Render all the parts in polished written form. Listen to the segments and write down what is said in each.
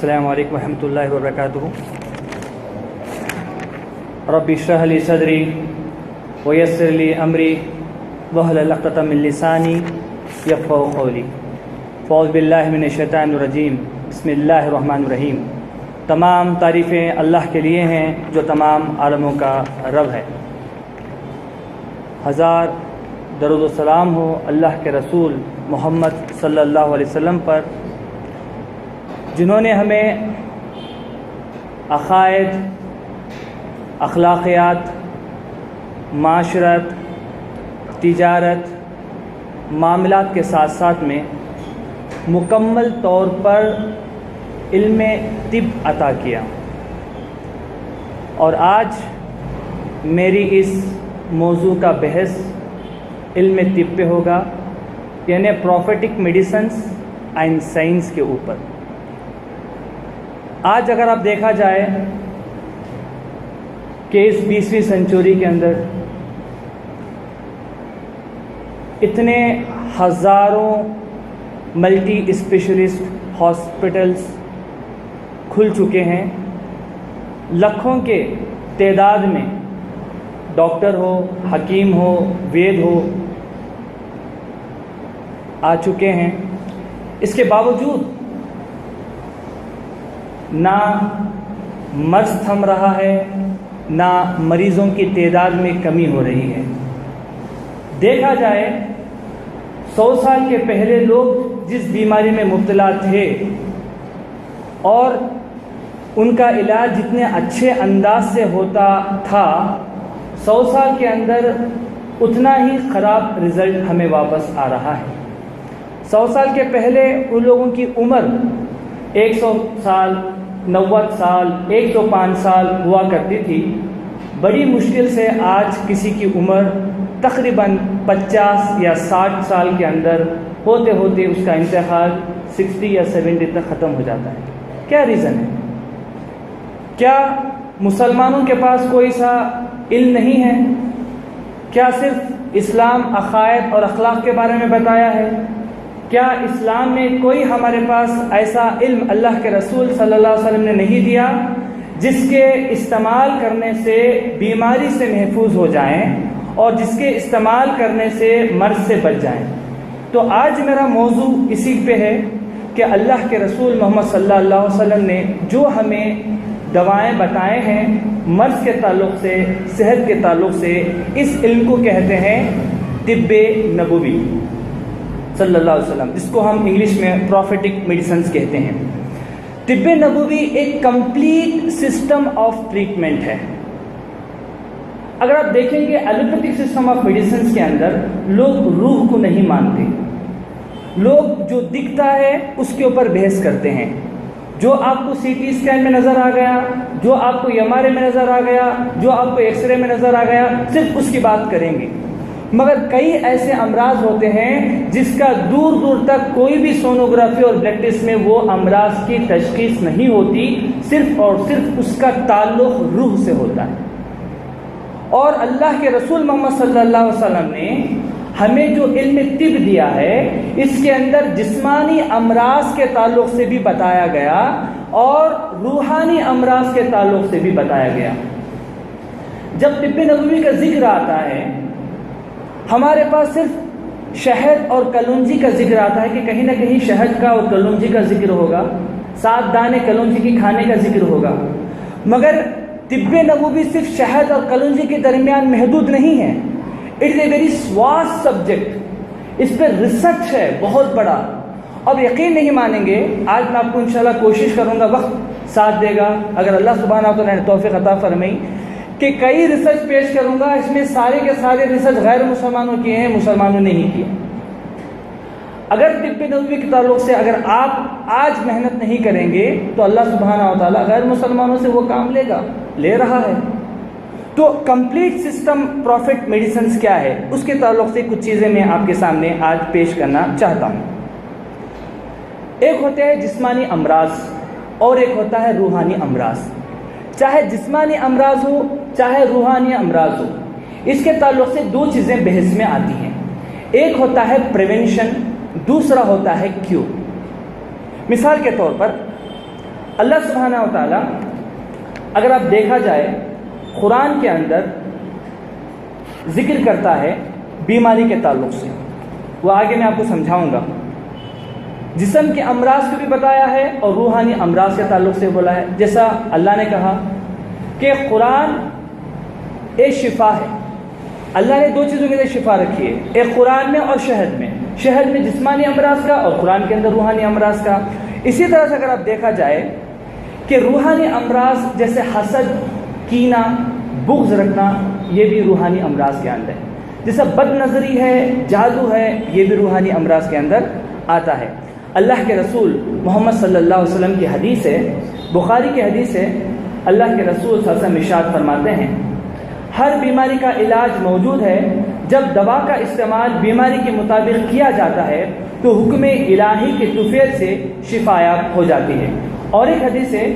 السلام علیکم ورحمۃ اللہ وبرکاتہ۔ رب اشرح لی صدری ویسر لی امری واحلل عقدۃ من لسانی یفقہوا قولی۔ اعوذ باللہ من الشیطان الرجیم، بسم اللہ الرحمن الرحیم۔ تمام تعریفیں اللہ کے لیے ہیں جو تمام عالموں کا رب ہے۔ ہزار درود و سلام ہو اللہ کے رسول محمد صلی اللہ علیہ وسلم پر، جنہوں نے ہمیں عقائد، اخلاقیات، معاشرت، تجارت، معاملات کے ساتھ ساتھ میں مکمل طور پر علم طب عطا کیا۔ اور آج میری اس موضوع کا بحث علم طب پہ ہوگا، یعنی پروفیٹک میڈیسنس اینڈ سائنس کے اوپر۔ آج اگر آپ دیکھا جائے کہ اس 20ویں سنچری کے اندر اتنے ہزاروں ملٹی اسپیشلسٹ ہاسپٹلس کھل چکے ہیں، لاکھوں کے تعداد میں ڈاکٹر ہو، حکیم ہو، وید ہو آ چکے ہیں۔ اس کے باوجود نہ مرض تھم رہا ہے، نہ مریضوں کی تعداد میں کمی ہو رہی ہے۔ دیکھا جائے 100 سال کے پہلے لوگ جس بیماری میں مبتلا تھے اور ان کا علاج جتنے اچھے انداز سے ہوتا تھا، 100 سال کے اندر اتنا ہی خراب رزلٹ ہمیں واپس آ رہا ہے۔ 100 سال کے پہلے ان لوگوں کی عمر 100 سال، 90 سال، 105 سال ہوا کرتی تھی۔ بڑی مشکل سے آج کسی کی عمر تقریباً 50 یا 60 سال کے اندر ہوتے ہوتے اس کا انتقال 60 یا 70 تک ختم ہو جاتا ہے۔ کیا ریزن ہے؟ کیا مسلمانوں کے پاس کوئی سا علم نہیں ہے؟ کیا صرف اسلام عقائد اور اخلاق کے بارے میں بتایا ہے؟ کیا اسلام میں کوئی ہمارے پاس ایسا علم اللہ کے رسول صلی اللہ علیہ وسلم نے نہیں دیا جس کے استعمال کرنے سے بیماری سے محفوظ ہو جائیں اور جس کے استعمال کرنے سے مرض سے بچ جائیں؟ تو آج میرا موضوع اسی پہ ہے کہ اللہ کے رسول محمد صلی اللہ علیہ وسلم نے جو ہمیں دوائیں بتائے ہیں مرض کے تعلق سے، صحت کے تعلق سے، اس علم کو کہتے ہیں طب نبوی صلی اللہ علیہ وسلم، جس کو ہم انگلش میں پروفیٹک میڈیسنس کہتے ہیں۔ طب نبوی ایک کمپلیٹ سسٹم آف ٹریٹمنٹ ہے۔ اگر آپ دیکھیں گے ایلوپیتھک سسٹم آف میڈیسنس کے اندر لوگ روح کو نہیں مانتے، لوگ جو دکھتا ہے اس کے اوپر بحث کرتے ہیں۔ جو آپ کو سی ٹی اسکین میں نظر آ گیا، جو آپ کو ایم آر آئی میں نظر آ گیا، جو آپ کو ایکس رے میں نظر آ گیا، صرف اس کی بات کریں گے۔ مگر کئی ایسے امراض ہوتے ہیں جس کا دور دور تک کوئی بھی سونوگرافی اور بلڈ ٹیسٹ میں وہ امراض کی تشخیص نہیں ہوتی، صرف اور صرف اس کا تعلق روح سے ہوتا ہے۔ اور اللہ کے رسول محمد صلی اللہ علیہ وسلم نے ہمیں جو علم طب دیا ہے، اس کے اندر جسمانی امراض کے تعلق سے بھی بتایا گیا اور روحانی امراض کے تعلق سے بھی بتایا گیا۔ جب طب نبوی کا ذکر آتا ہے، ہمارے پاس صرف شہد اور کلونجی کا ذکر آتا ہے کہ کہیں نہ کہیں شہد کا اور کلونجی کا ذکر ہوگا، 7 دانے کلونجی کی کھانے کا ذکر ہوگا۔ مگر طب نبوی صرف شہد اور کلونجی کے درمیان محدود نہیں ہے۔ It is a very vast subject, اس پہ ریسرچ ہے بہت بڑا۔ اب یقین نہیں مانیں گے، آج میں آپ کو انشاءاللہ کوشش کروں گا، وقت ساتھ دے گا اگر اللہ سبحانہ و تعالیٰ نے توفیق عطا فرمائی، کہ کئی ریسرچ پیش کروں گا، اس میں سارے کے سارے ریسرچ غیر مسلمانوں کیے ہیں، مسلمانوں نے ہی کیا۔ اگر طب نبوی کے تعلق سے اگر آپ آج محنت نہیں کریں گے تو اللہ سبحانہ و تعالیٰ غیر مسلمانوں سے وہ کام لے رہا ہے۔ تو کمپلیٹ سسٹم پروفٹ میڈیسنس کیا ہے، اس کے تعلق سے کچھ چیزیں میں آپ کے سامنے آج پیش کرنا چاہتا ہوں۔ ایک ہوتے ہیں جسمانی امراض اور ایک ہوتا ہے روحانی امراض۔ چاہے جسمانی امراض ہو چاہے روحانی امراض ہو، اس کے تعلق سے 2 چیزیں بحث میں آتی ہیں۔ ایک ہوتا ہے پریونشن، دوسرا ہوتا ہے کیور۔ مثال کے طور پر اللہ سبحانہ و تعالیٰ اگر آپ دیکھا جائے قرآن کے اندر ذکر کرتا ہے بیماری کے تعلق سے، وہ آگے میں آپ کو سمجھاؤں گا۔ جسم کے امراض کو بھی بتایا ہے اور روحانی امراض کے تعلق سے بولا ہے، جیسا اللہ نے کہا کہ قرآن ایک شفا ہے۔ اللہ نے دو چیزوں کے لیے شفا رکھی ہے، ایک قرآن میں اور شہد میں، شہد میں جسمانی امراض کا اور قرآن کے اندر روحانی امراض کا۔ اسی طرح سے اگر آپ دیکھا جائے کہ روحانی امراض جیسے حسد، کینہ، بغض رکھنا، یہ بھی روحانی امراض کے اندر ہے۔ جیسا بد نظری ہے، جادو ہے، یہ بھی روحانی امراض کے اندر آتا ہے۔ اللہ کے رسول محمد صلی اللہ علیہ وسلم کی حدیث ہے، بخاری کی حدیث ہے، اللہ کے رسول صلی اللہ علیہ وسلم ارشاد فرماتے ہیں ہر بیماری کا علاج موجود ہے، جب دوا کا استعمال بیماری کے مطابق کیا جاتا ہے تو حکم الہی کے طفیل سے شفا یاب ہو جاتی ہے۔ اور ایک حدیث ہے،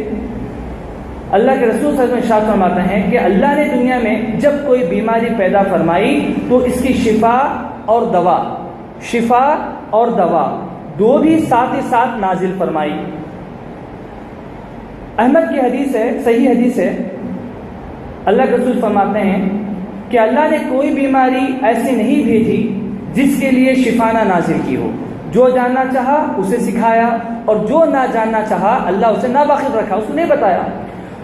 اللہ کے رسول صلی اللہ علیہ وسلم ارشاد فرماتے ہیں کہ اللہ نے دنیا میں جب کوئی بیماری پیدا فرمائی تو اس کی شفا اور دوا دو بھی ساتھ ہی ساتھ نازل فرمائی۔ احمد کی حدیث ہے، صحیح حدیث ہے، اللہ کے رسول فرماتے ہیں کہ اللہ نے کوئی بیماری ایسی نہیں بھیجی جس کے لیے شفا نہ نازل کی ہو، جو جاننا چاہا اسے سکھایا اور جو نہ جاننا چاہا اللہ اسے ناواقف رکھا، اسے نہیں بتایا۔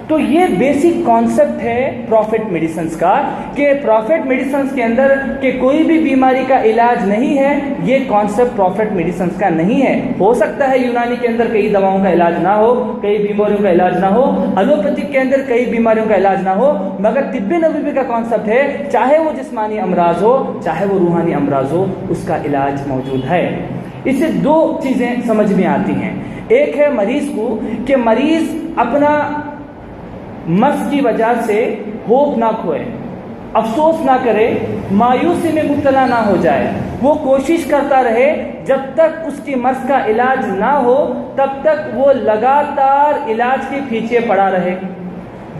تو یہ بیسک کانسیپٹ ہے پروفٹ میڈیسنز کا، کہ پروفٹ میڈیسنز کے اندر کہ کوئی بھی بیماری کا علاج نہیں ہے، یہ کانسیپٹ پروفٹ میڈیسنز کا نہیں ہے۔ ہو سکتا ہے یونانی کے اندر کئی دواؤں کا علاج نہ ہو، کئی بیماریوں کا علاج نہ ہو، ایلوپیتھک کے اندر کئی بیماریوں کا علاج نہ ہو، مگر طب نبوی کا کانسیپٹ ہے چاہے وہ جسمانی امراض ہو چاہے وہ روحانی امراض ہو، اس کا علاج موجود ہے۔ اس سے دو چیزیں سمجھ میں آتی ہیں، ایک ہے مریض کو کہ مریض اپنا مرض کی وجہ سے ہوپ نہ کھوئے، افسوس نہ کرے، مایوسی میں مبتلا نہ ہو جائے، وہ کوشش کرتا رہے جب تک اس کی مرض کا علاج نہ ہو تب تک وہ لگاتار علاج کے پیچھے پڑا رہے۔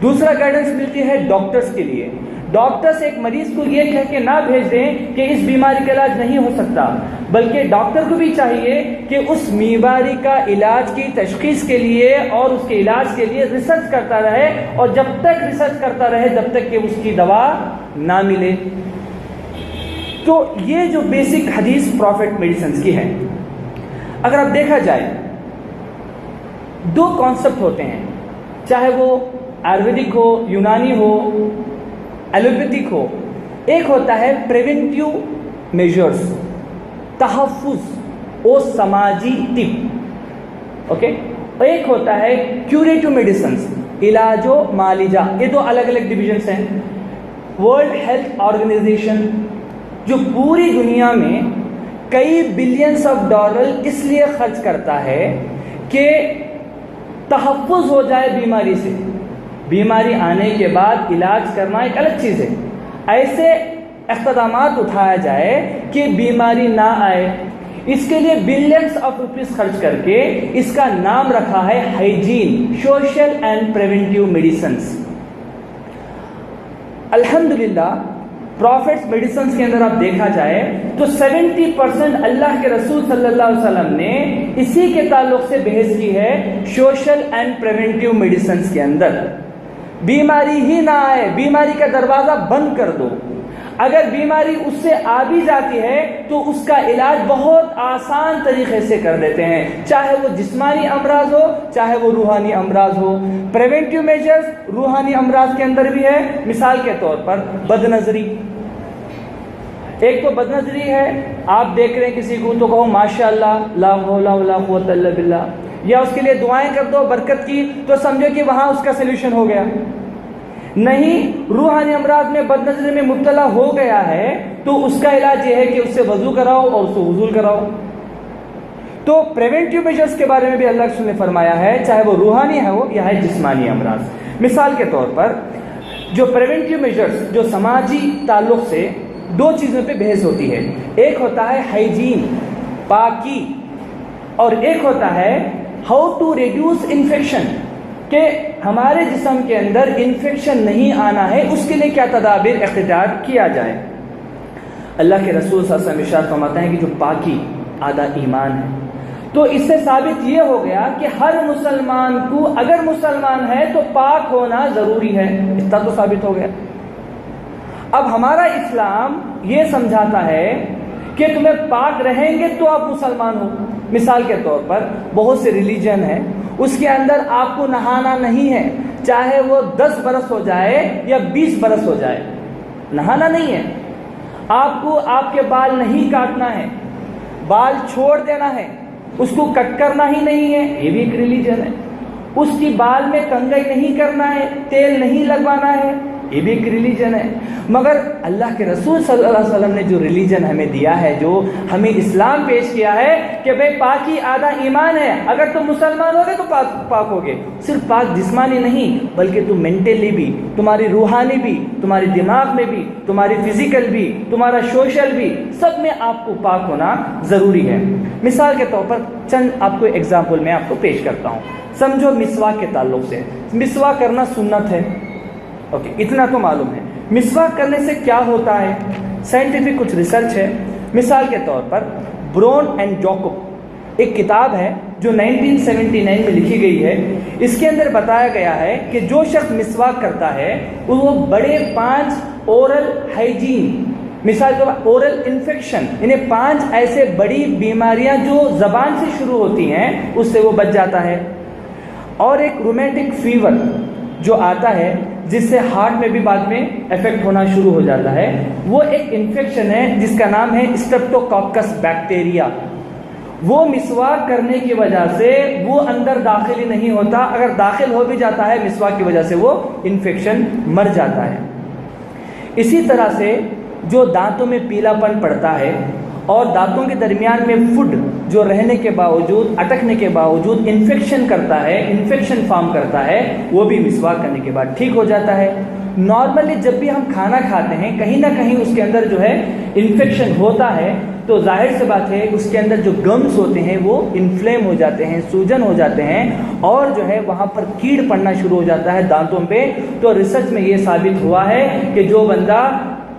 دوسرا گائیڈنس ملتی ہے ڈاکٹرز کے لیے، ڈاکٹرز ایک مریض کو یہ کہہ کے نہ بھیج دیں کہ اس بیماری کا علاج نہیں ہو سکتا، بلکہ ڈاکٹر کو بھی چاہیے کہ اس بیماری کا علاج کی تشخیص کے لیے اور اس کے علاج کے لیے ریسرچ کرتا رہے، اور جب تک ریسرچ کرتا رہے جب تک کہ اس کی دوا نہ ملے۔ تو یہ جو بیسک حدیث پروفٹ میڈیسنز کی ہے، اگر اب دیکھا جائے دو کانسیپٹ ہوتے ہیں، چاہے وہ آیورویدک ہو، یونانی ہو، ایلوپیتھک ہو۔ ایک ہوتا ہے پریونٹیو میجرز، تحفظ و سماجی طب، اوکے، اور ایک ہوتا ہے کیوریٹو میڈیسنز، علاج و معالجہ۔ یہ دو الگ الگ ڈویژنس ہیں۔ ورلڈ ہیلتھ آرگنائزیشن جو پوری دنیا میں کئی بلینس آف ڈالر اس لیے خرچ کرتا ہے کہ تحفظ ہو جائے بیماری سے، بیماری آنے کے بعد علاج کرنا ایک الگ چیز ہے، ایسے اقدامات اٹھایا جائے کہ بیماری نہ آئے، اس کے لیے بلینس آف روپیز خرچ کر کے اس کا نام رکھا ہے hygiene, social and preventive medicines. الحمدللہ پروفٹس میڈیسنز کے اندر آپ دیکھا جائے تو 70% اللہ کے رسول صلی اللہ علیہ وسلم نے اسی کے تعلق سے بحث کی ہے، سوشل اینڈ پریونٹیو میڈیسنز کے اندر۔ بیماری ہی نہ آئے، بیماری کا دروازہ بند کر دو، اگر بیماری اس سے آ بھی جاتی ہے تو اس کا علاج بہت آسان طریقے سے کر دیتے ہیں، چاہے وہ جسمانی امراض ہو چاہے وہ روحانی امراض ہو۔ پریونٹیو میجرز روحانی امراض کے اندر بھی ہے، مثال کے طور پر بد نظری۔ ایک تو بد نظری ہے، آپ دیکھ رہے ہیں کسی کو تو کہو ماشاءاللہ لا حول ولا قوت الا باللہ، یا اس کے لیے دعائیں کر دو برکت کی، تو سمجھو کہ وہاں اس کا سلوشن ہو گیا۔ نہیں، روحانی امراض میں بد نظری میں مبتلا ہو گیا ہے تو اس کا علاج یہ ہے کہ اس سے وضو کراؤ اور اس کو غسل کراؤ۔ تو پریونٹیو میجرز کے بارے میں بھی اللہ کے رسول نے فرمایا ہے، چاہے وہ روحانی ہے ہو یا ہے جسمانی امراض۔ مثال کے طور پر جو پریونٹیو میجرز جو سماجی تعلق سے دو چیزوں پہ بحث ہوتی ہے، ایک ہوتا ہے ہائیجین، پاکی، اور ایک ہوتا ہے ہاؤ ٹو ریڈیوس انفیکشن، کہ ہمارے جسم کے اندر انفیکشن نہیں آنا ہے، اس کے لیے کیا تدابیر اختیار کیا جائے۔ اللہ کے رسول صلی اللہ علیہ وسلم ارشاد فرماتے ہیں کہ جو پاکی آدھا ایمان ہے، تو اس سے ثابت یہ ہو گیا کہ ہر مسلمان کو اگر مسلمان ہے تو پاک ہونا ضروری ہے، اتنا تو ثابت ہو گیا۔ اب ہمارا اسلام یہ سمجھاتا ہے کہ تمہیں پاک رہیں گے تو آپ مسلمان ہو۔ مثال کے طور پر بہت سے ریلیجن ہیں، اس کے اندر آپ کو نہانا نہیں ہے، چاہے وہ 10 برس ہو جائے یا 20 برس ہو جائے، نہانا نہیں ہے۔ آپ کو آپ کے بال نہیں کاٹنا ہے، بال چھوڑ دینا ہے، اس کو کٹ کرنا ہی نہیں ہے، یہ بھی ایک ریلیجن ہے۔ اس کی بال میں کنگھئی نہیں کرنا ہے، تیل نہیں لگوانا ہے، یہ بھی ایک ریلیجن ہے۔ مگر اللہ کے رسول صلی اللہ علیہ وسلم نے جو ریلیجن ہمیں دیا ہے، جو ہمیں اسلام پیش کیا ہے کہ بھئی پاکی آدھا ایمان ہے، اگر تم مسلمان ہوگے تو پاک ہوگے۔ صرف پاک جسمانی نہیں بلکہ تم مینٹلی بھی، تمہاری روحانی بھی، تمہاری دماغ میں بھی، تمہاری فزیکل بھی، تمہارا سوشل بھی، سب میں آپ کو پاک ہونا ضروری ہے۔ مثال کے طور پر چند آپ کو ایگزامپل میں آپ کو پیش کرتا ہوں۔ سمجھو مسواک کے تعلق سے، مسواک کرنا سنت ہے، اوکے، اتنا تو معلوم ہے۔ مسواک کرنے سے کیا ہوتا ہے؟ سائنٹیفک کچھ ریسرچ ہے۔ مثال کے طور پر برون اینڈ جاکب ایک کتاب ہے جو 1979 میں لکھی گئی ہے۔ اس کے اندر بتایا گیا ہے کہ جو شخص مسواک کرتا ہے وہ بڑے 5 اورل ہائیجین، مثال کے طور اورل انفیکشن، انہیں 5 ایسے بڑی بیماریاں جو زبان سے شروع ہوتی ہیں اس سے وہ بچ جاتا ہے۔ اور ایک رومیٹک فیور جو آتا ہے جس سے ہارٹ میں بھی بعد میں افیکٹ ہونا شروع ہو جاتا ہے، وہ ایک انفیکشن ہے جس کا نام ہے اسٹریپٹوکوکس بیکٹیریا۔ وہ مسواک کرنے کی وجہ سے وہ اندر داخل ہی نہیں ہوتا، اگر داخل ہو بھی جاتا ہے مسواک کی وجہ سے وہ انفیکشن مر جاتا ہے۔ اسی طرح سے جو دانتوں میں پیلا پن پڑتا ہے اور دانتوں کے درمیان میں فوڈ جو رہنے کے باوجود، اٹکنے کے باوجود انفیکشن کرتا ہے، انفیکشن فارم کرتا ہے، وہ بھی مسواک کرنے کے بعد ٹھیک ہو جاتا ہے۔ نارملی جب بھی ہم کھانا کھاتے ہیں کہیں نہ کہیں اس کے اندر جو ہے انفیکشن ہوتا ہے، تو ظاہر سے بات ہے اس کے اندر جو گمز ہوتے ہیں وہ انفلیم ہو جاتے ہیں، سوجن ہو جاتے ہیں، اور جو ہے وہاں پر کیڑ پڑنا شروع ہو جاتا ہے دانتوں پہ۔ تو ریسرچ میں یہ ثابت ہوا ہے کہ جو بندہ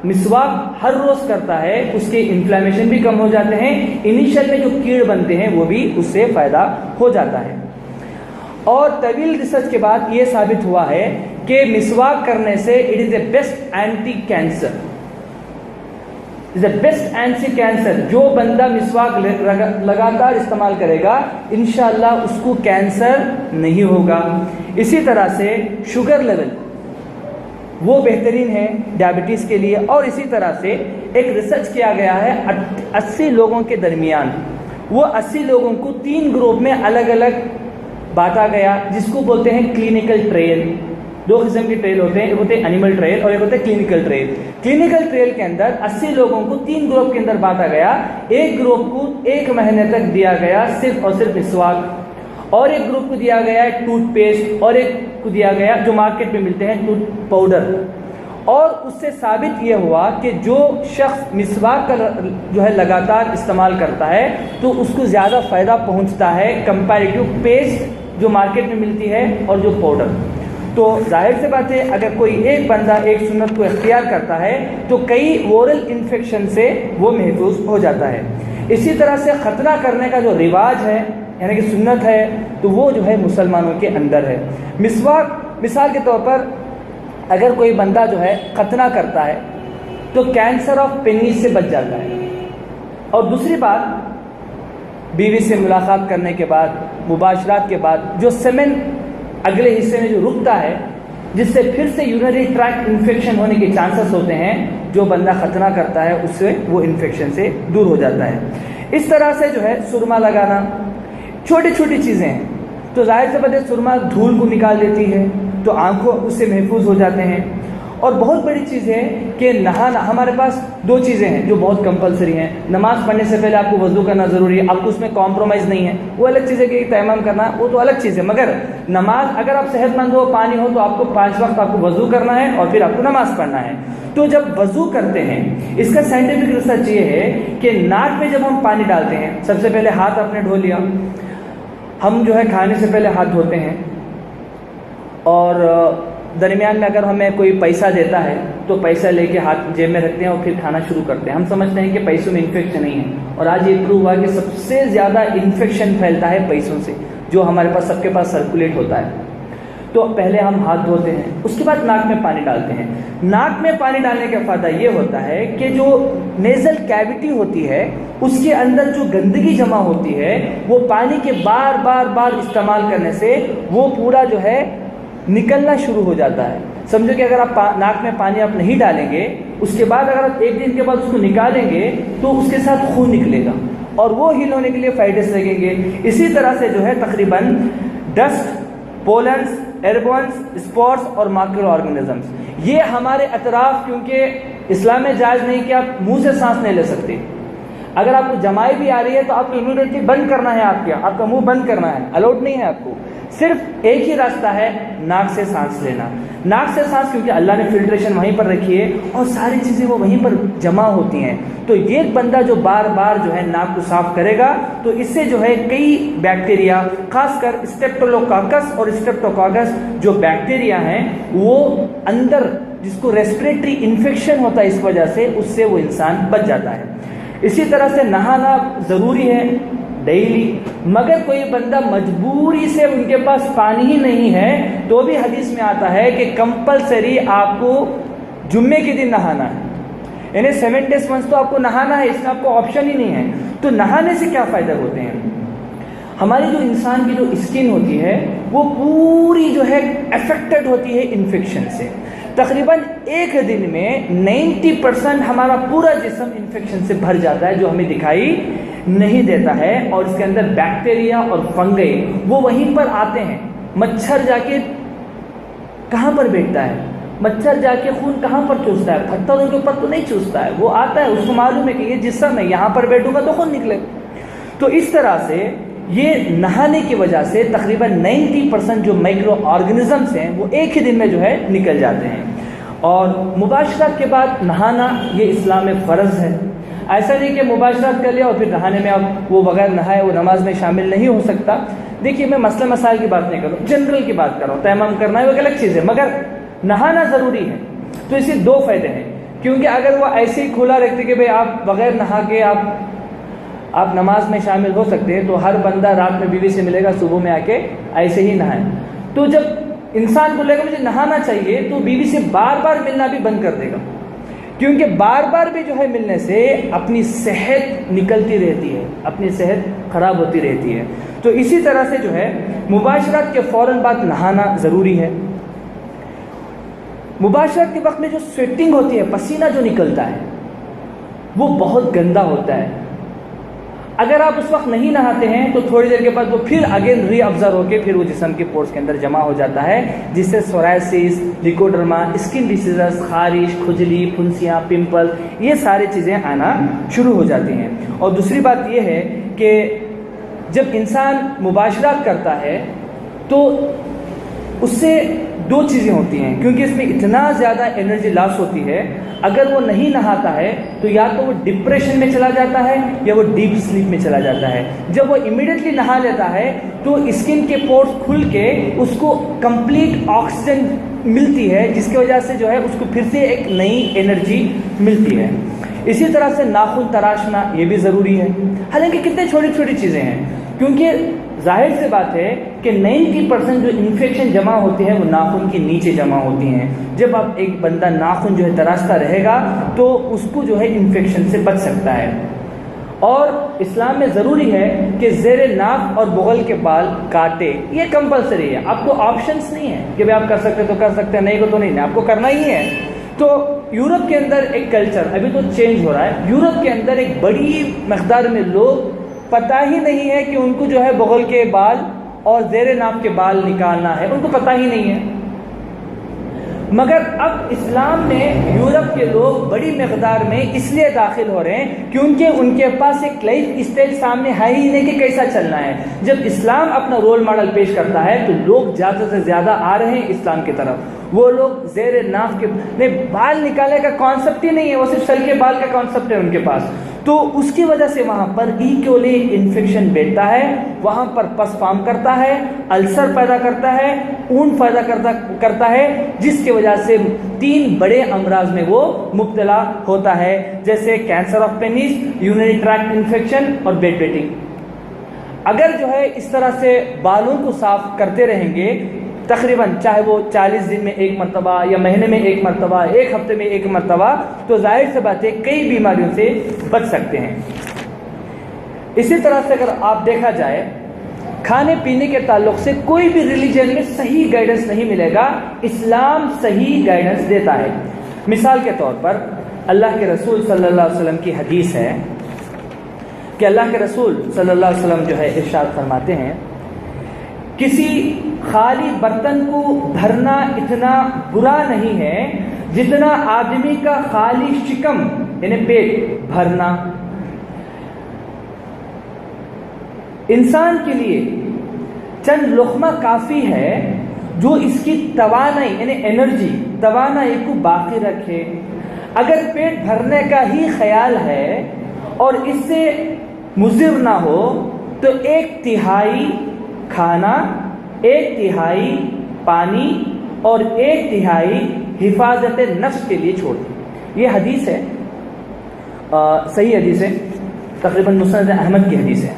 مسواک ہر روز کرتا ہے اس کے انفلیمیشن بھی کم ہو جاتے ہیں، انیشل میں جو کیڑ بنتے ہیں وہ بھی اس سے فائدہ ہو جاتا ہے۔ اور طویل ریسرچ کے بعد یہ ثابت ہوا ہے کہ مسواک کرنے سے it is a best anti cancer, is a best anti cancer. جو بندہ مسواک لگاتار استعمال کرے گا انشاءاللہ اس کو کینسر نہیں ہوگا۔ اسی طرح سے شوگر لیول وہ بہترین ہے ڈائبٹیز کے لیے۔ اور اسی طرح سے ایک ریسرچ کیا گیا ہے 80 لوگوں کے درمیان، وہ 80 لوگوں کو 3 گروپ میں الگ الگ بانٹا گیا، جس کو بولتے ہیں کلینکل ٹریل۔ 2 قسم کے ٹریل ہوتے ہیں، ایک ہوتے ہیں اینیمل ٹریل اور ایک ہوتے ہیں کلینکل ٹریل۔ کلینکل ٹریل کے اندر 80 لوگوں کو 3 گروپ کے اندر بانٹا گیا۔ ایک گروپ کو 1 مہینے تک دیا گیا صرف اور صرف مسواک، اور ایک گروپ کو دیا گیا ہے ٹوتھ پیسٹ، اور ایک کو دیا گیا جو مارکیٹ میں ملتے ہیں ٹوتھ پاؤڈر۔ اور اس سے ثابت یہ ہوا کہ جو شخص مسواک کا جو ہے لگاتار استعمال کرتا ہے تو اس کو زیادہ فائدہ پہنچتا ہے کمپیریٹو پیسٹ جو مارکیٹ میں ملتی ہے اور جو پاؤڈر۔ تو ظاہر سے بات ہے اگر کوئی ایک بندہ ایک سنت کو اختیار کرتا ہے تو کئی اورل انفیکشن سے وہ محفوظ ہو جاتا ہے۔ اسی طرح سے ختنہ کرنے کا جو رواج ہے یعنی کہ سنت ہے تو وہ جو ہے مسلمانوں کے اندر ہے۔ مسواک مثال کے طور پر اگر کوئی بندہ جو ہے ختنہ کرتا ہے تو کینسر آف پینیس سے بچ جاتا ہے۔ اور دوسری بات، بیوی سے ملاقات کرنے کے بعد، مباشرات کے بعد جو سیمن اگلے حصے میں جو رکتا ہے جس سے پھر سے یورینری ٹریکٹ انفیکشن ہونے کے چانسز ہوتے ہیں، جو بندہ ختنہ کرتا ہے اس سے وہ انفیکشن سے دور ہو جاتا ہے۔ اس طرح سے جو ہے سرما لگانا، چھوٹی چھوٹی چیزیں ہیں۔ تو ظاہر سے بات ہے سرما دھول کو نکال دیتی ہے تو آنکھوں اس سے محفوظ ہو جاتے ہیں۔ اور بہت بڑی چیز ہے کہ نہانا، ہمارے پاس 2 چیزیں ہیں جو بہت کمپلسری ہیں۔ نماز پڑھنے سے پہلے آپ کو وضو کرنا ضروری ہے، آپ کو اس میں کمپرومائز نہیں ہے، وہ الگ چیز ہے کہ تیمم کرنا وہ تو الگ چیز ہے، مگر نماز اگر آپ صحت مند ہو، پانی ہو، تو آپ کو 5 وقت آپ کو وضو کرنا ہے اور پھر آپ کو نماز پڑھنا ہے۔ تو جب وضو کرتے ہیں اس کا سائنٹیفک ریسرچ یہ ہے کہ ناک میں جب ہم پانی ڈالتے ہیں، سب سے پہلے ہاتھ آپ نے دھو لیا، ہم جو ہے کھانے سے پہلے ہاتھ دھوتے ہیں، اور درمیان میں اگر ہمیں کوئی پیسہ دیتا ہے تو پیسہ لے کے ہاتھ جیب میں رکھتے ہیں اور پھر کھانا شروع کرتے ہیں. ہم سمجھتے ہیں کہ پیسوں میں انفیکشن نہیں ہے, اور آج یہ پروو ہوا کہ سب سے زیادہ انفیکشن پھیلتا ہے پیسوں سے, جو ہمارے پاس سب کے پاس سرکولیٹ ہوتا ہے. تو پہلے ہم ہاتھ دھوتے ہیں, اس کے بعد ناک میں پانی ڈالتے ہیں. ناک میں پانی ڈالنے کا فائدہ یہ ہوتا ہے کہ جو نیزل کیوٹی ہوتی ہے اس کے اندر جو گندگی جمع ہوتی ہے وہ پانی کے بار بار بار استعمال کرنے سے وہ پورا جو ہے نکلنا شروع ہو جاتا ہے. سمجھو کہ اگر آپ ناک میں پانی آپ نہیں ڈالیں گے, اس کے بعد اگر آپ ایک دن کے بعد اس کو نکالیں گے تو اس کے ساتھ خون نکلے گا اور وہ ہیل ہونے کے لیے فائدے لگیں گے. اسی طرح سے جو ہے تقریباً ڈسٹ, پولنس, ایئربورنس, اسپورس اور مائکرو آرگنزمس یہ ہمارے اطراف, کیونکہ اسلام میں جائز نہیں کہ آپ منہ سے سانس نہیں لے سکتے. اگر آپ کو جمائی بھی آ رہی ہے تو آپ کو امیڈیٹلی بند کرنا ہے, آپ کا منہ بند کرنا ہے, الاؤڈ نہیں ہے آپ کو. صرف ایک ہی راستہ ہے ناک سے سانس لینا. ناک سے سانس, کیونکہ اللہ نے فلٹریشن وہیں پر رکھی ہے اور ساری چیزیں وہ وہیں پر جمع ہوتی ہیں. تو یہ بندہ جو بار بار جو ہے ناک کو صاف کرے گا تو اس سے جو ہے کئی بیکٹیریا, خاص کر اسٹریپٹوکوکس اور اسٹریپٹوکوکس جو بیکٹیریا ہیں وہ اندر, جس کو ریسپریٹری انفیکشن ہوتا ہے اس وجہ سے, اس سے وہ انسان بچ جاتا ہے. اسی طرح سے نہانا ضروری ہے ڈیلی, مگر کوئی بندہ مجبوری سے ان کے پاس پانی ہی نہیں ہے تو بھی حدیث میں آتا ہے کہ کمپلسری آپ کو جمعے کے دن نہانا ہے, یعنی 7 days once تو آپ کو نہانا ہے, اس میں آپ کو آپشن ہی نہیں ہے. تو نہانے سے کیا فائدہ ہوتے ہیں؟ ہماری جو انسان کی جو اسکن ہوتی ہے وہ پوری جو ہے افیکٹڈ ہوتی ہے انفیکشن سے. تقریباً ایک دن میں 90% ہمارا پورا جسم انفیکشن سے بھر جاتا ہے, جو ہمیں دکھائی نہیں دیتا ہے. اور اس کے اندر بیکٹیریا اور فنگئی وہ وہیں پر آتے ہیں. مچھر جا کے کہاں پر بیٹھتا ہے, مچھر جا کے خون کہاں پر چوستا ہے؟ پتھروں کے اوپر تو نہیں چوستا ہے, وہ آتا ہے, اس کو معلوم ہے کہ یہ جسم ہے, یہاں پر بیٹھوں گا تو خون نکلے. تو اس طرح سے یہ نہانے کی وجہ سے تقریباً 90% جو مائکرو آرگنزمس ہیں وہ ایک ہی دن میں جو ہے نکل جاتے ہیں. اور مباشرت کے بعد نہانا یہ اسلام میں فرض ہے. ایسا نہیں کہ مباشرت کر لیا اور پھر نہانے میں اب وہ بغیر نہائے وہ نماز میں شامل نہیں ہو سکتا. دیکھیے میں مسئلہ مسائل کی بات نہیں کر رہا ہوں, جنرل کی بات کر رہا ہوں. تیمم کرنا ہے وہ ایک الگ چیز ہے, مگر نہانا ضروری ہے. تو اس سے 2 فائدے ہیں, کیونکہ اگر وہ ایسے ہی کھلا رکھتے کہ بھئی آپ بغیر نہا کے آپ نماز میں شامل ہو سکتے ہیں, تو ہر بندہ رات میں بیوی سے ملے گا, صبح میں آ کے ایسے ہی نہائے. تو جب انسان بولے گا مجھے نہانا چاہیے تو بیوی سے بار بار ملنا بھی بند کر دے گا, کیونکہ بار بار بھی جو ہے ملنے سے اپنی صحت نکلتی رہتی ہے, اپنی صحت خراب ہوتی رہتی ہے. تو اسی طرح سے جو ہے مباشرت کے فوراً بعد نہانا ضروری ہے. مباشرت کے وقت میں جو سویٹنگ ہوتی ہے, پسینہ جو نکلتا ہے وہ بہت گندا ہوتا ہے. اگر آپ اس وقت نہیں نہاتے ہیں تو تھوڑی دیر کے بعد وہ پھر اگین ری ابزرو ہو کے پھر وہ جسم کے پورس کے اندر جمع ہو جاتا ہے, جس سے سورائسس, لیکوڈرما, اسکن ڈیزیزز, خارش, کھجلی, پھنسیاں, پمپل, یہ ساری چیزیں آنا شروع ہو جاتی ہیں. اور دوسری بات یہ ہے کہ جب انسان مباشرت کرتا ہے تو اس سے 2 چیزیں ہوتی ہیں, کیونکہ اس میں اتنا زیادہ انرجی لاس ہوتی ہے. اگر وہ نہیں نہاتا ہے تو یا تو وہ ڈپریشن میں چلا جاتا ہے یا وہ ڈیپ سلیپ میں چلا جاتا ہے. جب وہ امیڈیٹلی نہا لیتا ہے تو اسکن کے پورس کھل کے اس کو کمپلیٹ آکسیجن ملتی ہے, جس کی وجہ سے جو ہے اس کو پھر سے ایک نئی انرجی ملتی ہے. اسی طرح سے ناخن تراشنا یہ بھی ضروری ہے. حالانکہ کتنے چھوٹی چھوٹی چیزیں ہیں, کیونکہ ظاہر سے بات ہے کہ 90% جو انفیکشن جمع ہوتی ہے وہ ناخن کے نیچے جمع ہوتی ہیں. جب آپ ایک بندہ ناخن جو ہے تراشتا رہے گا تو اس کو جو ہے انفیکشن سے بچ سکتا ہے. اور اسلام میں ضروری ہے کہ زیر ناک اور بغل کے بال کاٹے, یہ کمپلسری ہے. آپ کو آپشنس نہیں ہے کہ آپ کر سکتے تو کر سکتے, نہیں تو نہیں, آپ کو کرنا ہی ہے. تو یورپ کے اندر ایک کلچر ابھی تو چینج ہو رہا ہے. یورپ کے اندر ایک بڑی مقدار میں لوگ پتہ ہی نہیں ہے کہ ان کو جو ہے بغل کے بال اور زیر ناک کے بال نکالنا ہے, ان کو پتہ ہی نہیں ہے. مگر اب اسلام میں یورپ کے لوگ بڑی مقدار میں اس لیے داخل ہو رہے ہیں کیونکہ ان کے پاس ایک لائف اسٹائل سامنے ہے ہی نہیں کہ کیسا چلنا ہے. جب اسلام اپنا رول ماڈل پیش کرتا ہے تو لوگ زیادہ سے زیادہ آ رہے ہیں اسلام کی طرف. وہ لوگ زیر ناف کے بال نکالنے کا کانسیپٹ ہی نہیں ہے, وہ صرف سر کے بال کا کانسیپٹ ہے ان کے پاس. تو اس کی وجہ سے وہاں پر ایکولی انفیکشن بیٹھتا ہے، وہاں پر پس فارم کرتا ہے، السر پیدا کرتا ہے، اون پیدا کرتا ہے، جس کی وجہ سے 3 بڑے امراض میں وہ مبتلا ہوتا ہے، جیسے cancer of penis, urinary tract infection اور بیڈ ویٹنگ۔ اگر جو ہے اس طرح سے بالوں کو صاف کرتے رہیں گے تقریباً، چاہے وہ 40 دن میں 1 مرتبہ یا مہینے میں 1 مرتبہ، 1 ہفتے میں 1 مرتبہ، تو ظاہر سی بات ہے کئی بیماریوں سے بچ سکتے ہیں۔ اسی طرح سے اگر آپ دیکھا جائے کھانے پینے کے تعلق سے کوئی بھی ریلیجن میں صحیح گائیڈنس نہیں ملے گا، اسلام صحیح گائیڈنس دیتا ہے۔ مثال کے طور پر اللہ کے رسول صلی اللہ علیہ وسلم کی حدیث ہے کہ اللہ کے رسول صلی اللہ علیہ وسلم جو ہے ارشاد فرماتے ہیں، کسی خالی برتن کو بھرنا اتنا برا نہیں ہے جتنا آدمی کا خالی شکم یعنی پیٹ بھرنا۔ انسان کے لیے چند لقمہ کافی ہے جو اس کی توانائی یعنی انرجی، توانائی کو باقی رکھے۔ اگر پیٹ بھرنے کا ہی خیال ہے اور اس سے مضر نہ ہو تو 1/3 کھانا، 1/3 پانی اور 1/3 حفاظت نفس کے لیے چھوڑ دیں۔ یہ حدیث ہے، صحیح حدیث ہے، تقریباً مسند احمد کی حدیث ہے۔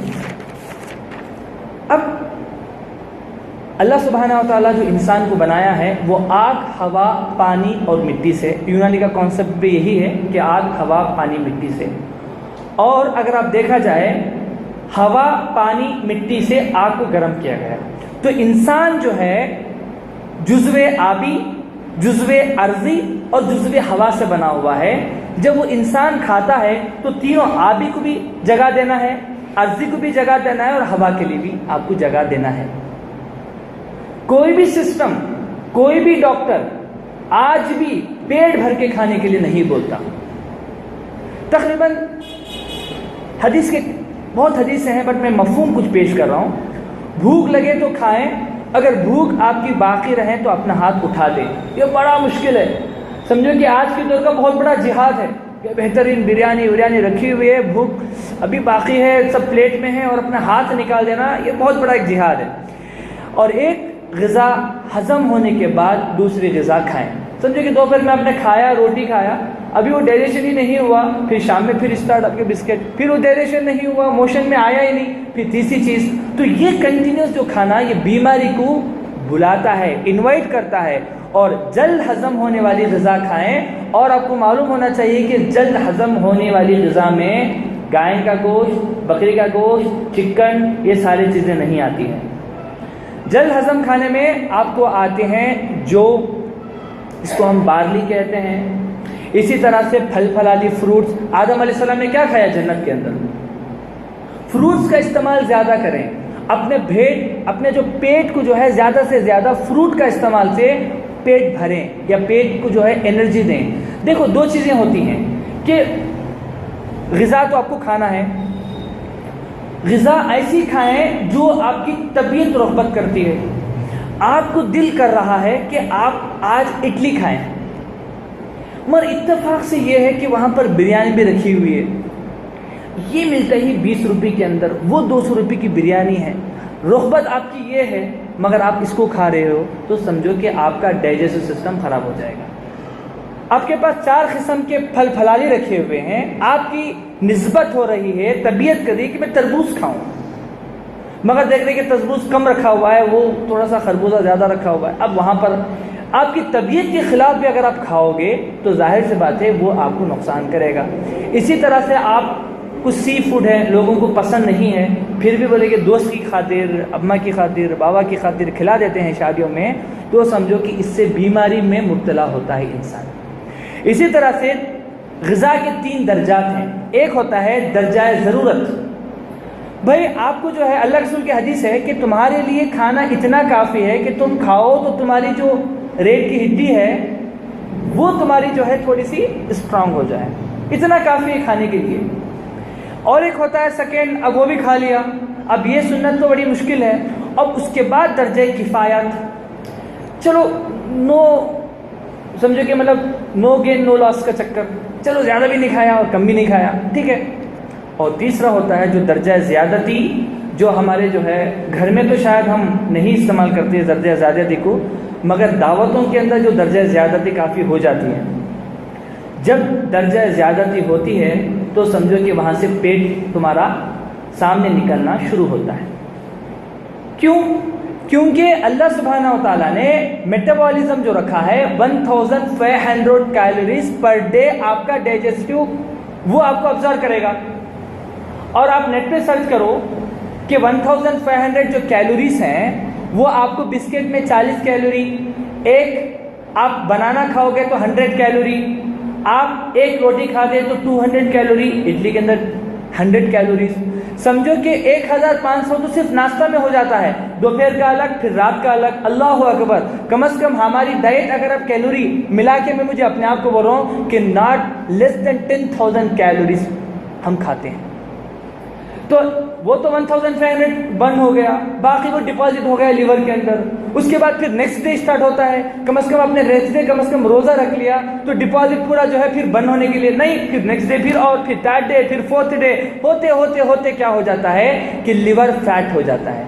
اب اللہ سبحانہ و تعالیٰ جو انسان کو بنایا ہے وہ آگ، ہوا، پانی اور مٹی سے، یونانی کا کانسیپٹ بھی یہی ہے کہ آگ، ہوا، پانی، مٹی سے۔ اور اگر آپ دیکھا جائے ہوا، پانی، مٹی سے آگ کو گرم کیا گیا، تو انسان جو ہے جزو آبی، جزو ارضی اور جزو ہوا سے بنا ہوا ہے۔ جب وہ انسان کھاتا ہے تو تینوں، آبی کو بھی جگہ دینا ہے، ارضی کو بھی جگہ دینا ہے اور ہوا کے لیے بھی آپ کو جگہ دینا ہے۔ کوئی بھی سسٹم، کوئی بھی ڈاکٹر آج بھی پیٹ بھر کے کھانے کے لیے نہیں بولتا۔ تقریباً حدیث کے بہت حدیثیں ہیں بٹ میں مفہوم کچھ پیش کر رہا ہوں۔ بھوک لگے تو کھائیں، اگر بھوک آپ کی باقی رہے تو اپنا ہاتھ اٹھا دیں۔ یہ بڑا مشکل ہے، سمجھو کہ آج کے دور کا بہت بڑا جہاد ہے کہ بہترین بریانی رکھی ہوئی ہے، بھوک ابھی باقی ہے، سب پلیٹ میں ہے اور اپنا ہاتھ نکال دینا، یہ بہت بڑا ایک جہاد ہے۔ اور ایک غذا ہضم ہونے کے بعد دوسری غذا کھائیں۔ سمجھو کہ دوپہر میں آپ نے کھایا، روٹی کھایا، ابھی وہ ڈائجیشن ہی نہیں ہوا، پھر شام میں پھر اسٹارٹ آپ کے بسکٹ، پھر وہ ڈائجیشن نہیں ہوا، موشن میں آیا ہی نہیں، پھر تیسری چیز، تو یہ کنٹینیوس جو کھانا یہ بیماری کو بلاتا ہے، انوائٹ کرتا ہے۔ اور جلد ہضم ہونے والی غذا کھائیں۔ اور آپ کو معلوم ہونا چاہیے کہ جلد ہضم ہونے والی غذا میں گائے کا گوشت، بکری کا گوشت، چکن، یہ ساری چیزیں نہیں آتی ہیں۔ جلد ہضم کھانے میں آپ کو آتے ہیں جو اس کو ہم بارلی کہتے ہیں، اسی طرح سے پھل پھلالی فروٹس۔ آدم علیہ السلام نے کیا کھایا جنت کے اندر؟ فروٹس کا استعمال زیادہ کریں، اپنے جو پیٹ کو جو ہے زیادہ سے زیادہ فروٹ کا استعمال سے پیٹ بھریں یا پیٹ کو جو ہے انرجی دیں۔ دیکھو 2 چیزیں ہوتی ہیں کہ غذا تو آپ کو کھانا ہے، غذا ایسی کھائیں جو آپ کی طبیعت رغبت کرتی ہے۔ آپ کو دل کر رہا ہے کہ آپ آج اڈلی کھائیں، مگر اتفاق سے یہ ہے کہ وہاں پر بریانی بھی رکھی ہوئی ہے، یہ ملتا ہی 20 روپے کے اندر، وہ 200 روپے کی بریانی ہے، رغبت آپ کی یہ ہے مگر آپ اس کو کھا رہے ہو، تو سمجھو کہ آپ کا ڈائجسٹو سسٹم خراب ہو جائے گا۔ آپ کے پاس 4 قسم کے پھل پھلالی رکھے ہوئے ہیں، آپ کی نسبت ہو رہی ہے، طبیعت کر رہی ہے کہ میں تربوز کھاؤں، مگر دیکھ رہے کہ تربوز کم رکھا ہوا ہے، وہ تھوڑا سا خربوزہ زیادہ رکھا ہوا ہے۔ اب وہاں پر آپ کی طبیعت کے خلاف بھی اگر آپ کھاؤ گے تو ظاہر سی بات ہے وہ آپ کو نقصان کرے گا۔ اسی طرح سے آپ کچھ سی فوڈ ہے لوگوں کو پسند نہیں ہے، پھر بھی بولے کہ دوست کی خاطر، اماں کی خاطر، بابا کی خاطر کھلا دیتے ہیں شادیوں میں، تو سمجھو کہ اس سے بیماری میں مبتلا ہوتا ہے انسان۔ اسی طرح سے غذا کے 3 درجات ہیں۔ ایک ہوتا ہے درجہ ضرورت، بھائی آپ کو جو ہے اللہ رسول کی حدیث ہے کہ تمہارے لیے کھانا اتنا کافی ہے کہ تم کھاؤ تو تمہاری جو ریڑھ کی ہڈی ہے وہ تمہاری جو ہے تھوڑی سی اسٹرانگ ہو جائے، اتنا کافی ہے کھانے کے لیے۔ اور ایک ہوتا ہے سیکنڈ، اب وہ بھی کھا لیا، اب یہ سنت تو بڑی مشکل ہے، اب اس کے بعد درجہ کفایت، چلو نو، سمجھو کہ مطلب نو گین نو لاس کا چکر، چلو زیادہ بھی نہیں کھایا اور کم بھی نہیں کھایا، ٹھیک ہے۔ اور تیسرا ہوتا ہے جو درجہ زیادتی، جو ہمارے جو ہے گھر میں تو شاید ہم نہیں استعمال کرتے درجہ زیادتی کو، مگر دعوتوں کے اندر جو درجہ زیادتی کافی ہو جاتی ہے. جب درجہ زیادتی ہوتی ہے تو سمجھو کہ وہاں سے پیٹ تمہارا سامنے نکلنا شروع ہوتا ہے. کیوں؟ کیونکہ اللہ سبحانہ و تعالیٰ نے میٹابولزم جو رکھا ہے 1500 کیلوریز پر ڈے آپ کا ڈائجسٹیو وہ آپ کو آبزرو کرے گا. اور آپ نیٹ پہ سرچ کرو کہ 1500 جو کیلوریز ہیں وہ آپ کو بسکٹ میں 40 کیلوری، ایک آپ بنانا کھاؤ گے تو 100 کیلوری، آپ ایک روٹی کھاتے تو 200 کیلوری، اڈلی کے اندر 100 کیلوریز. سمجھو کہ 1500 تو صرف ناشتہ میں ہو جاتا ہے، دوپہر کا الگ پھر رات کا الگ. اللہ اکبر. کم از کم ہماری ڈائٹ اگر آپ کیلوری ملا کے میں مجھے اپنے آپ کو بول رہا ہوں کہ ناٹ لیس دین 10,000 کیلوریز ہم کھاتے ہیں. تو وہ تو 1500 برن ہو گیا، باقی وہ ڈپازٹ ہو گیا لیور کے اندر. اس کے بعد پھر نیکسٹ ڈے اسٹارٹ ہوتا ہے، کم از کم اپنے نیکسٹ ڈے کم از کم روزہ رکھ لیا تو ڈپازٹ پورا جو ہے پھر برن ہونے کے لیے نہیں، پھر نیکسٹ ڈے پھر اور پھر تھرڈ ڈے پھر فورتھ ڈے ہوتے ہوتے ہوتے کیا ہو جاتا ہے کہ لیور فیٹ ہو جاتا ہے.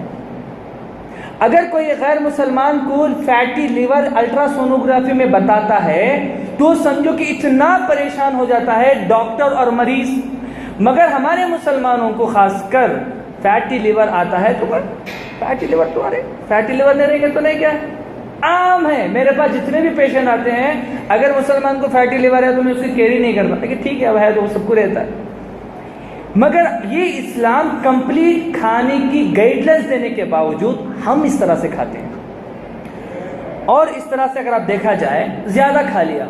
اگر کوئی غیر مسلمان کو فیٹی لیور الٹرا سونوگرافی میں بتاتا ہے تو سمجھو کہ اتنا پریشان ہو جاتا ہے ڈاکٹر اور مریض. مگر ہمارے مسلمانوں کو خاص کر فیٹی لیور آتا ہے تو فیٹی لیور تمہارے فیٹی لیور نہیں رہیں گے تو نہیں کیا عام ہے. میرے پاس جتنے بھی پیشنٹ آتے ہیں اگر مسلمان کو فیٹی لیور ہے تو میں اس کی کیئر ہی نہیں کر پاتا کہ ٹھیک ہے اب ہے تو وہ سب کو رہتا ہے. مگر یہ اسلام کمپلیٹ کھانے کی گائیڈ لائنس دینے کے باوجود ہم اس طرح سے کھاتے ہیں. اور اس طرح سے اگر آپ دیکھا جائے زیادہ کھا لیا،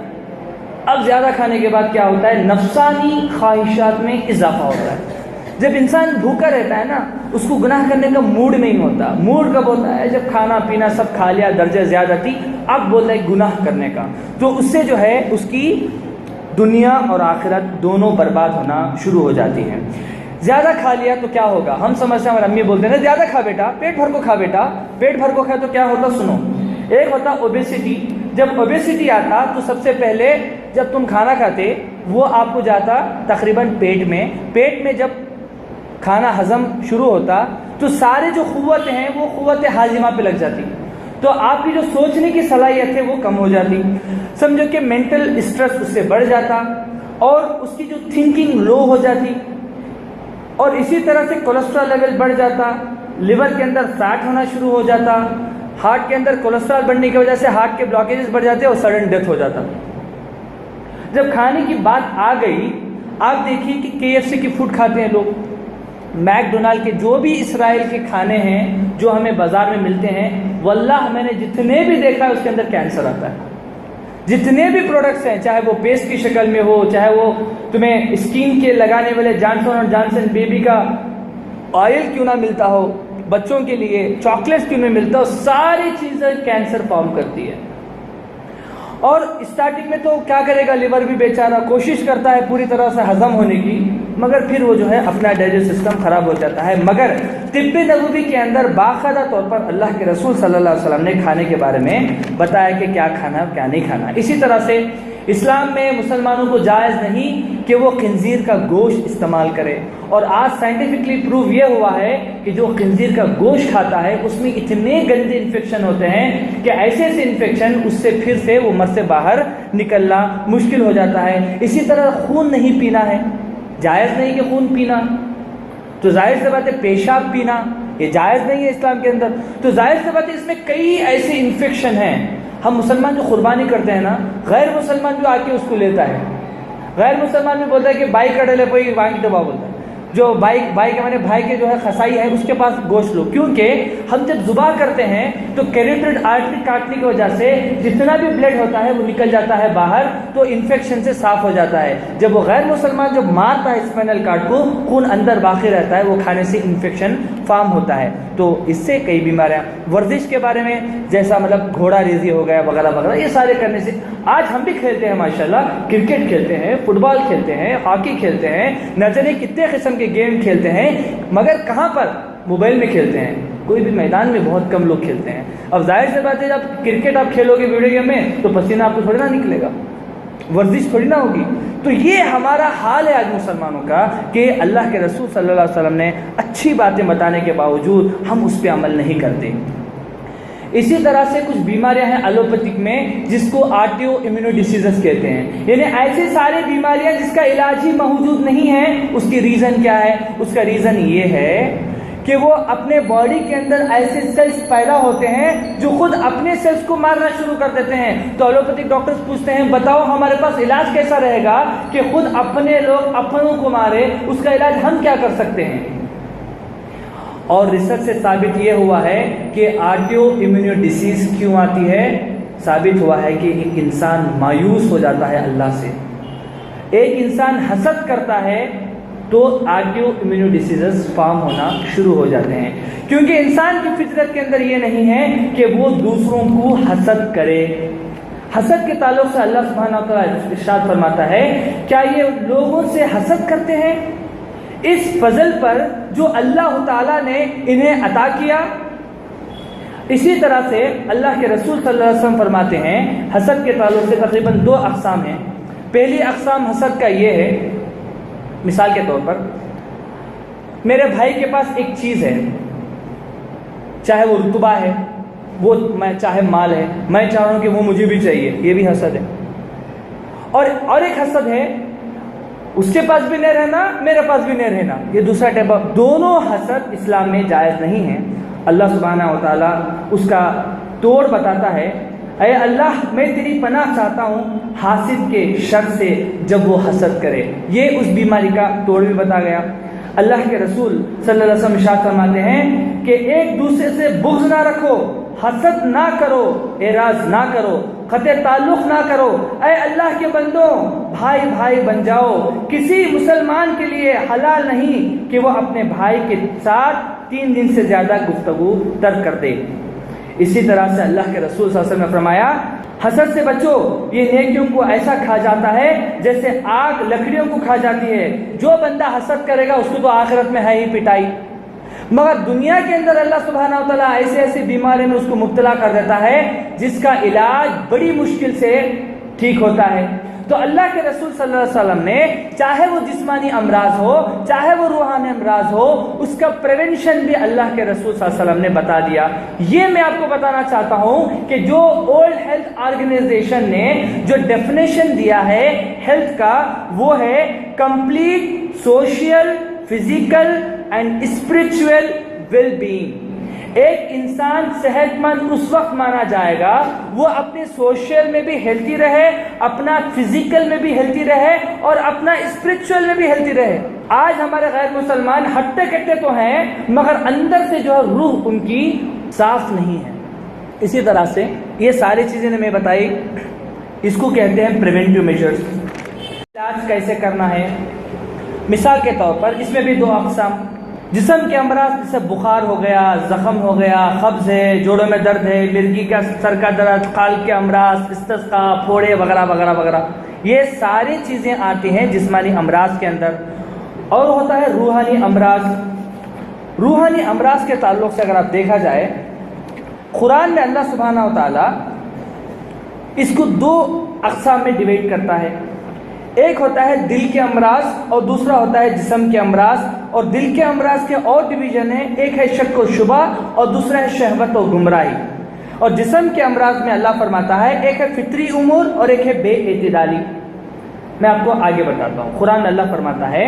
اب زیادہ کھانے کے بعد کیا ہوتا ہے نفسانی خواہشات میں اضافہ ہوتا ہے. جب انسان بھوکا رہتا ہے نا اس کو گناہ کرنے کا موڈ نہیں ہوتا. موڈ کب ہوتا ہے جب کھانا پینا سب کھا لیا درجہ زیادتی، اب بولتا ہے گناہ کرنے کا، تو اس سے جو ہے اس کی دنیا اور آخرت دونوں برباد ہونا شروع ہو جاتی ہیں. زیادہ کھا لیا تو کیا ہوگا؟ ہم سمجھتے ہیں ہماری امی بولتے ہیں زیادہ کھا بیٹا، پیٹ بھر کو کھا بیٹا. پیٹ بھر کو کھائے تو کیا ہوتا سنو. ایک ہوتا اوبیسٹی. جب اوبیسٹی آتا تو سب سے پہلے جب تم کھانا کھاتے وہ آپ کو جاتا تقریباً پیٹ میں جب کھانا ہضم شروع ہوتا تو سارے جو قوتیں ہیں وہ قوت ہاضمہ پہ لگ جاتی، تو آپ کی جو سوچنے کی صلاحیت ہے وہ کم ہو جاتی. سمجھو کہ مینٹل اسٹریس اس سے بڑھ جاتا اور اس کی جو تھنکنگ لو ہو جاتی، اور اسی طرح سے کولیسٹرول لیول بڑھ جاتا، لیور کے اندر فیٹ ہونا شروع ہو جاتا، ہارٹ کے اندر کولیسٹرول بڑھنے کی وجہ سے ہارٹ کے بلاکیجز بڑھ جاتے اور سڈن ڈیتھ ہو جاتا. جب کھانے کی بات آ گئی، آپ دیکھیے کہ KFC کی فوڈ کھاتے ہیں لوگ، میک ڈونالڈ کے جو بھی اسرائیل کے کھانے ہیں جو ہمیں بازار میں ملتے ہیں، واللہ میں نے جتنے بھی دیکھا ہے اس کے اندر کینسر آتا ہے. جتنے بھی پروڈکٹس ہیں چاہے وہ پیسٹ کی شکل میں ہو، چاہے وہ تمہیں اسکین کے لگانے والے جانسن اور جانسن بیبی کا آئل کیوں نہ ملتا ہو، بچوں کے لیے چاکلیٹس کیوں نہیں ملتا ہو، ساری چیزیں کینسر فارم کرتی ہے. اور اسٹارٹنگ میں تو کیا کرے گا لیور بھی بیچارہ کوشش کرتا ہے پوری طرح سے ہضم ہونے کی، مگر پھر وہ جو ہے اپنا ڈائجسٹ سسٹم خراب ہو جاتا ہے. مگر طب نبوی کے اندر باقاعدہ طور پر اللہ کے رسول صلی اللہ علیہ وسلم نے کھانے کے بارے میں بتایا کہ کیا کھانا کیا نہیں کھانا. اسی طرح سے اسلام میں مسلمانوں کو جائز نہیں کہ وہ خنزیر کا گوشت استعمال کرے. اور آج سائنٹیفکلی پروو یہ ہوا ہے کہ جو خنزیر کا گوشت کھاتا ہے اس میں اتنے گندے انفیکشن ہوتے ہیں کہ ایسے ایسے انفیکشن اس سے پھر سے وہ مر سے باہر نکلنا مشکل ہو جاتا ہے. اسی طرح خون نہیں پینا ہے، جائز نہیں کہ خون پینا، تو ظاہر سے بات ہے پیشاب پینا یہ جائز نہیں ہے اسلام کے اندر. تو ظاہر سے بات ہے اس میں کئی ایسے انفیکشن ہیں. ہم مسلمان جو قربانی کرتے ہیں نا، غیر مسلمان جو آ کے اس کو لیتا ہے، غیر مسلمان بھی بولتا ہے کہ بائی کڑے لے کوئی وانگ دبا بولتا ہے، جو بائی کے ہمارے بھائی کے جو ہے خسائی ہے اس کے پاس گوشت لو. کیونکہ ہم جب ذبح کرتے ہیں تو کیروٹیڈ آرٹری کاٹنے کی وجہ سے جتنا بھی بلڈ ہوتا ہے وہ نکل جاتا ہے باہر، تو انفیکشن سے صاف ہو جاتا ہے. جب وہ غیر مسلمان جب مارتا ہے اسپائنل کارڈ کو، خون اندر باقی رہتا ہے، وہ کھانے سے انفیکشن فارم ہوتا ہے. تو اس سے کئی بیماریاں. ورزش کے بارے میں جیسا مطلب گھوڑا ریزی ہو گیا وغیرہ وغیرہ، یہ سارے کرنے سے آج ہم بھی کھیلتے ہیں ماشاءاللہ، کرکٹ کھیلتے ہیں، فٹ بال کھیلتے ہیں، ہاکی کھیلتے ہیں، نہ جانے کتنے قسم کے گیم کھیلتے ہیں، مگر کہاں پر؟ موبائل میں کھیلتے ہیں. کوئی بھی میدان میں بہت کم لوگ کھیلتے ہیں. اب ظاہر سی بات ہے جب کرکٹ آپ کھیلو گے ویڈیو گیم میں تو پسینہ آپ کو تھوڑی نہ نکلے گا. ورزش تھوڑی نہ ہوگی. تو یہ ہمارا حال ہے آج مسلمانوں کا کہ اللہ کے رسول صلی اللہ علیہ وسلم نے اچھی باتیں بتانے کے باوجود ہم اس پہ عمل نہیں کرتے. اسی طرح سے کچھ بیماریاں ہیں ایلوپیتھک میں جس کو آٹیو امیونو ڈیسیزز کہتے ہیں، یعنی ایسی ساری بیماریاں جس کا علاج ہی موجود نہیں ہے. اس کی ریزن کیا ہے؟ اس کا ریزن یہ ہے کہ وہ اپنے باڈی کے اندر ایسے سیلز پیدا ہوتے ہیں جو خود اپنے سیلز کو مارنا شروع کر دیتے ہیں. تو ایلوپیتھک ڈاکٹرز پوچھتے ہیں بتاؤ ہمارے پاس علاج کیسا رہے گا کہ خود اپنے لوگ اپنوں کو مارے، اس کا علاج ہم کیا کر سکتے ہیں؟ اور ریسرچ سے ثابت یہ ہوا ہے کہ آٹیو امیونو ڈیسیز کیوں آتی ہے. ثابت ہوا ہے کہ ایک انسان مایوس ہو جاتا ہے اللہ سے، ایک انسان حسد کرتا ہے تو آٹیو امیونو ڈیسیزز فارم ہونا شروع ہو جاتے ہیں. کیونکہ انسان کی فطرت کے اندر یہ نہیں ہے کہ وہ دوسروں کو حسد کرے. حسد کے تعلق سے اللہ سبحانہ و تعالیٰ ارشاد فرماتا ہے کیا یہ لوگوں سے حسد کرتے ہیں اس فضل پر جو اللہ تعالیٰ نے انہیں عطا کیا. اسی طرح سے اللہ کے رسول صلی اللہ علیہ وسلم فرماتے ہیں حسد کے تعلق سے تقریباً 2 اقسام ہیں. پہلی اقسام حسد کا یہ ہے، مثال کے طور پر میرے بھائی کے پاس ایک چیز ہے، چاہے وہ رتبہ ہے، وہ چاہے مال ہے، میں چاہ رہا ہوں کہ وہ مجھے بھی چاہیے، یہ بھی حسد ہے. اور ایک حسد ہے اس کے پاس بھی نہیں رہنا، میرے پاس بھی نہیں رہنا، یہ دوسرا ٹائپ. دونوں حسد اسلام میں جائز نہیں ہے. اللہ سبحانہ و تعالیٰ اس کا توڑ بتاتا ہے، اے اللہ میں تیری پناہ چاہتا ہوں حاسد کے شر سے جب وہ حسد کرے. یہ اس بیماری کا توڑ بھی بتا گیا. اللہ کے رسول صلی اللہ علیہ وسلم ارشاد فرماتے ہیں کہ ایک دوسرے سے بغض نہ رکھو، حسد نہ کرو، اعراض نہ کرو، قطع تعلق نہ کرو. اے اللہ کے بندوں، بھائی بھائی بن جاؤ. کسی مسلمان کے لیے حلال نہیں کہ وہ اپنے بھائی کے ساتھ 3 دن سے زیادہ گفتگو ترک کر دے. اسی طرح سے اللہ کے رسول صلی اللہ علیہ وسلم نے فرمایا حسد سے بچو، یہ نیکیوں کو ایسا کھا جاتا ہے جیسے آگ لکڑیوں کو کھا جاتی ہے. جو بندہ حسد کرے گا اس کو تو آخرت میں ہے ہی پٹائی، مگر دنیا کے اندر اللہ سبحانہ و تعالیٰ ایسے بیماری میں اس کو مبتلا کر دیتا ہے جس کا علاج بڑی مشکل سے ٹھیک ہوتا ہے. تو اللہ کے رسول صلی اللہ علیہ وسلم نے چاہے وہ جسمانی امراض ہو چاہے وہ روحانی امراض ہو، اس کا پریونشن بھی اللہ کے رسول صلی اللہ علیہ وسلم نے بتا دیا. یہ میں آپ کو بتانا چاہتا ہوں کہ جو ورلڈ ہیلتھ آرگنائزیشن نے جو ڈیفینیشن دیا ہے ہیلتھ کا، وہ ہے complete social, physical and spiritual well being. ایک انسان صحت مند اس وقت مانا جائے گا وہ اپنے سوشل میں بھی ہیلتھی رہے، اپنا فزیکل میں بھی ہیلتھی رہے اور اپنا اسپرچوئل میں بھی ہیلتھی رہے. آج ہمارے غیر مسلمان ہٹے کٹے تو ہیں مگر اندر سے جو ہے روح ان کی صاف نہیں ہے. اسی طرح سے یہ ساری چیزیں نے میں بتائی، اس کو کہتے ہیں پریونٹیو میجرز. علاج کیسے کرنا ہے؟ مثال کے طور پر اس میں بھی 2 اقسام. جسم کے امراض جیسے بخار ہو گیا، زخم ہو گیا، قبض ہے، جوڑوں میں درد ہے، مرگی کا سر کا درد، قلب کے امراض، استسقاء، پھوڑے وغیرہ وغیرہ وغیرہ، یہ ساری چیزیں آتی ہیں جسمانی امراض کے اندر. اور ہوتا ہے روحانی امراض. روحانی امراض کے تعلق سے اگر آپ دیکھا جائے قرآن میں اللہ سبحانہ و تعالیٰ اس کو 2 اقسام میں ڈیوائڈ کرتا ہے. ایک ہوتا ہے دل کے امراض اور دوسرا ہوتا ہے جسم کے امراض. اور دل کے امراض کے اور ڈویژن ہیں، ایک ہے شک و شبہ اور دوسرا ہے شہوت و گمراہی. اور جسم کے امراض میں اللہ فرماتا ہے ایک ہے فطری امور اور ایک ہے بے اعتدالی. میں آپ کو آگے بتاتا ہوں. قرآن میں اللہ فرماتا ہے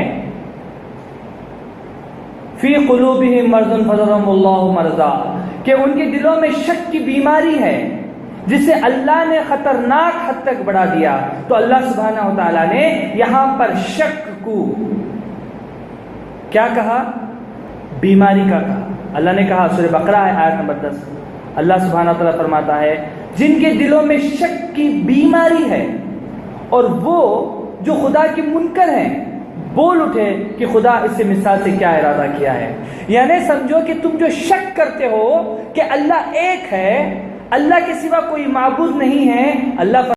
فی قلوبہم مرض فزادہم اللہ مرضا، کہ ان کے دلوں میں شک کی بیماری ہے جسے اللہ نے خطرناک حد تک بڑھا دیا. تو اللہ سبحانہ و تعالیٰ نے یہاں پر شک کو کیا کہا؟ بیماری کا کہا. اللہ نے کہا، سورہ بقرہ ہے آیت نمبر 10، اللہ سبحانہ و تعالیٰ فرماتا ہے جن کے دلوں میں شک کی بیماری ہے اور وہ جو خدا کے منکر ہیں بول اٹھے کہ خدا اس سے مثال سے کیا ارادہ کیا ہے. یعنی سمجھو کہ تم جو شک کرتے ہو کہ اللہ ایک ہے، اللہ کے سوا کوئی معبود نہیں ہے، اللہ